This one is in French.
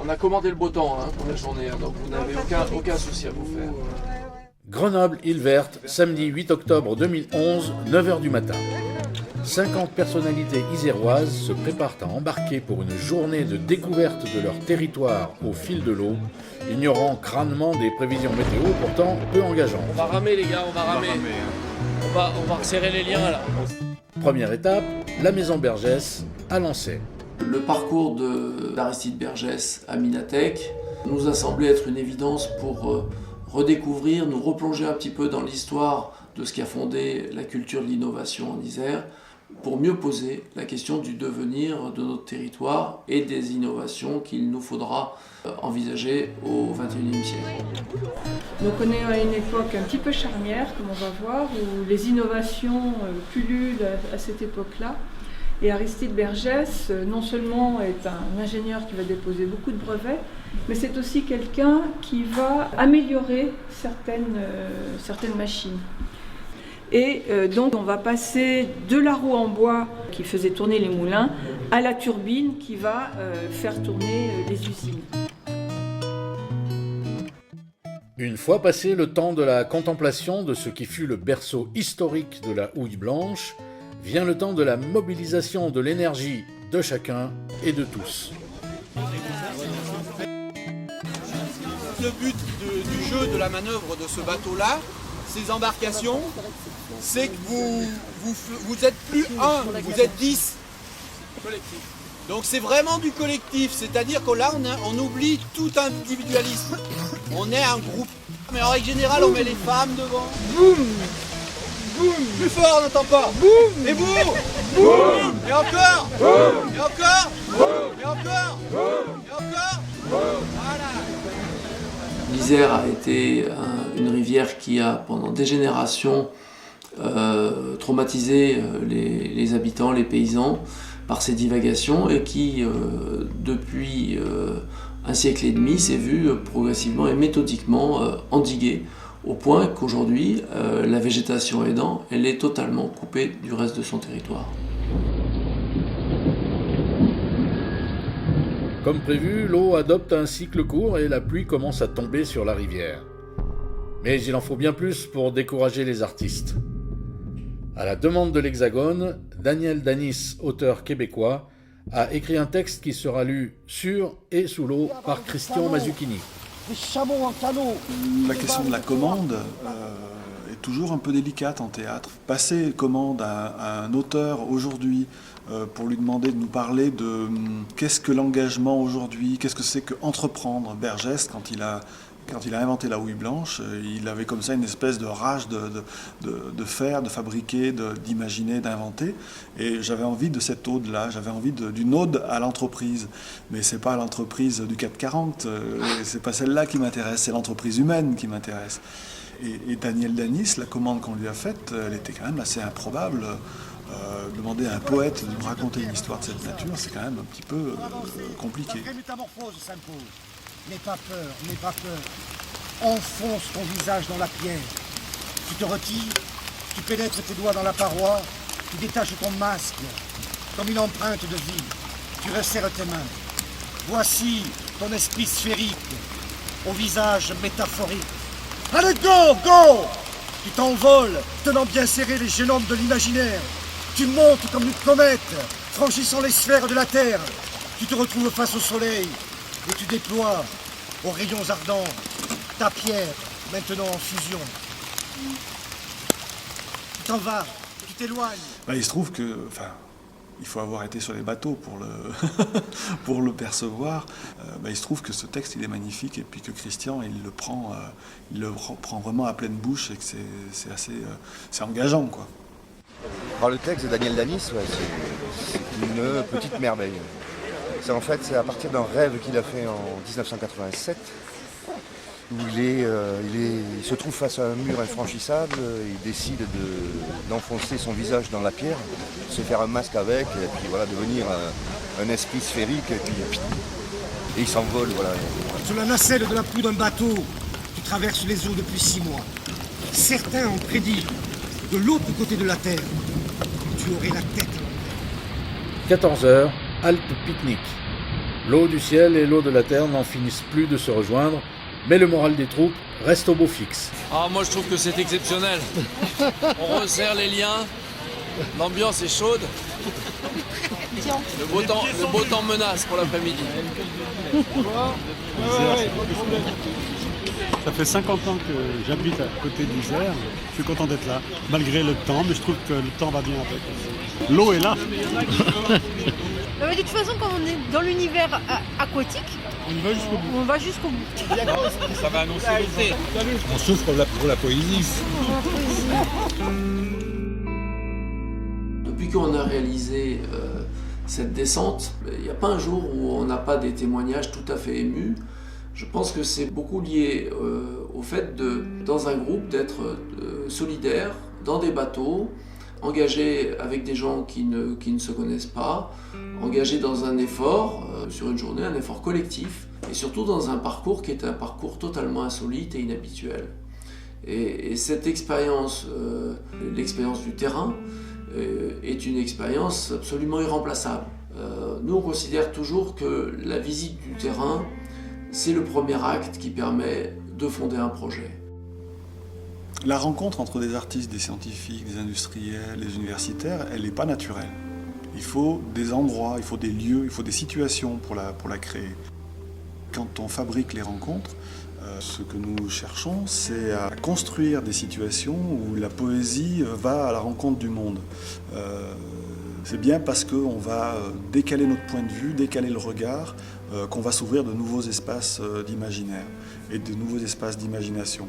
On a commandé le beau temps pour la journée, donc vous n'avez aucun souci à vous faire. Grenoble, île Verte, samedi 8 octobre 2011, 9h du matin. 50 personnalités iséroises se préparent à embarquer pour une journée de découverte de leur territoire au fil de l'eau, ignorant crânement des prévisions météo pourtant peu engageantes. On va ramer les gars, on va ramer. On va resserrer les liens là. Première étape, la maison Bergès à Lancey. Le parcours d'Aristide Bergès à Minatec nous a semblé être une évidence pour redécouvrir, nous replonger un petit peu dans l'histoire de ce qui a fondé la culture de l'innovation en Isère, pour mieux poser la question du devenir de notre territoire et des innovations qu'il nous faudra envisager au XXIe siècle. Donc on est à une époque un petit peu charnière, comme on va voir, où les innovations pullulent à cette époque-là. Et Aristide Bergès, non seulement est un ingénieur qui va déposer beaucoup de brevets, mais c'est aussi quelqu'un qui va améliorer certaines machines. Et donc on va passer de la roue en bois qui faisait tourner les moulins à la turbine qui va faire tourner les usines. Une fois passé le temps de la contemplation de ce qui fut le berceau historique de la houille blanche, vient le temps de la mobilisation de l'énergie de chacun et de tous. Le but du jeu, de la manœuvre de ce bateau-là, ces embarcations, c'est que vous êtes plus un, vous êtes 10. Collectif. Donc c'est vraiment du collectif, c'est-à-dire que là on oublie tout individualisme. On est un groupe. Mais en règle générale, on met les femmes devant. Boum! Boum! Plus fort, on n'entend pas. Boum! Et boum! Boum! Et encore! Boum! Et encore! Boum! Et encore! Boum! Et encore! Boum! Voilà! L'Isère a été une rivière qui a, pendant des générations, traumatisé les habitants, les paysans, par ses divagations et qui, depuis un siècle et demi, s'est vue progressivement et méthodiquement endiguée, au point qu'aujourd'hui, la végétation aidant, elle est totalement coupée du reste de son territoire. Comme prévu, l'eau adopte un cycle court et la pluie commence à tomber sur la rivière. Mais il en faut bien plus pour décourager les artistes. À la demande de l'Hexagone, Daniel Danis, auteur québécois, a écrit un texte qui sera lu sur et sous l'eau par Christian Mazzuccini. Des chameaux en canot. La question de la commande est toujours un peu délicate en théâtre. Passer commande à un auteur aujourd'hui pour lui demander de nous parler de qu'est-ce que l'engagement aujourd'hui, qu'est-ce que c'est que entreprendre. Bergès, quand il a inventé la houille blanche, il avait comme ça une espèce de rage de faire, de fabriquer, d'imaginer, d'inventer. Et j'avais envie de cette ode-là, j'avais envie d'une ode à l'entreprise. Mais c'est pas l'entreprise du 440, c'est pas celle-là qui m'intéresse, c'est l'entreprise humaine qui m'intéresse. Et Daniel Danis, la commande qu'on lui a faite, elle était quand même assez improbable. Demander à un poète de nous raconter une histoire de cette nature, c'est quand même un petit peu compliqué. Une métamorphose s'impose. N'aie pas peur. Enfonce ton visage dans la pierre. Tu te retires, tu pénètres tes doigts dans la paroi, tu détaches ton masque. Comme une empreinte de vie, tu resserres tes mains. Voici ton esprit sphérique, au visage métaphorique. Allez, go! Tu t'envoles, tenant bien serré les génomes de l'imaginaire. Tu montes comme une comète, franchissant les sphères de la Terre. Tu te retrouves face au soleil et tu déploies aux rayons ardents ta pierre, maintenant en fusion. Tu t'en vas, tu t'éloignes. Il se trouve que, il faut avoir été sur les bateaux pour le percevoir. Il se trouve que ce texte il est magnifique et puis que Christian il le prend vraiment à pleine bouche et que c'est engageant quoi. Alors le texte de Daniel Danis, c'est une petite merveille. C'est à partir d'un rêve qu'il a fait en 1987 où il se trouve face à un mur infranchissable, il décide d'enfoncer son visage dans la pierre, se faire un masque avec, et puis voilà, devenir un esprit sphérique, et il s'envole. Voilà. Sur la nacelle de la proue d'un bateau, tu traverses les eaux depuis 6 mois. Certains ont prédit de l'autre côté de la Terre, tu aurais la tête. 14h, halte pique-nique. L'eau du ciel et l'eau de la terre n'en finissent plus de se rejoindre, mais le moral des troupes reste au beau fixe. Ah, moi je trouve que c'est exceptionnel. On resserre les liens, l'ambiance est chaude. Le beau temps menace pour l'après-midi. Ça fait 50 ans que j'habite à côté d'Isère. Je suis content d'être là, malgré le temps, mais je trouve que le temps va bien avec. L'eau est là. De toute façon, quand on est dans l'univers aquatique, on va jusqu'au bout. Ça va annoncer l'été. On souffre pour la poésie. Depuis qu'on a réalisé cette descente, il n'y a pas un jour où on n'a pas des témoignages tout à fait émus. Je pense que c'est beaucoup lié au fait dans un groupe, d'être solidaire, dans des bateaux, engagé avec des gens qui ne se connaissent pas, engagé dans un effort, sur une journée, un effort collectif, et surtout dans un parcours qui est un parcours totalement insolite et inhabituel. Et cette expérience, l'expérience du terrain, est une expérience absolument irremplaçable. Nous, on considère toujours que la visite du terrain, c'est le premier acte qui permet de fonder un projet. La rencontre entre des artistes, des scientifiques, des industriels, des universitaires, elle n'est pas naturelle. Il faut des endroits, il faut des lieux, il faut des situations pour la créer. Quand on fabrique les rencontres, ce que nous cherchons, c'est à construire des situations où la poésie va à la rencontre du monde. C'est bien parce qu'on va décaler notre point de vue, décaler le regard, qu'on va s'ouvrir de nouveaux espaces d'imaginaire et de nouveaux espaces d'imagination.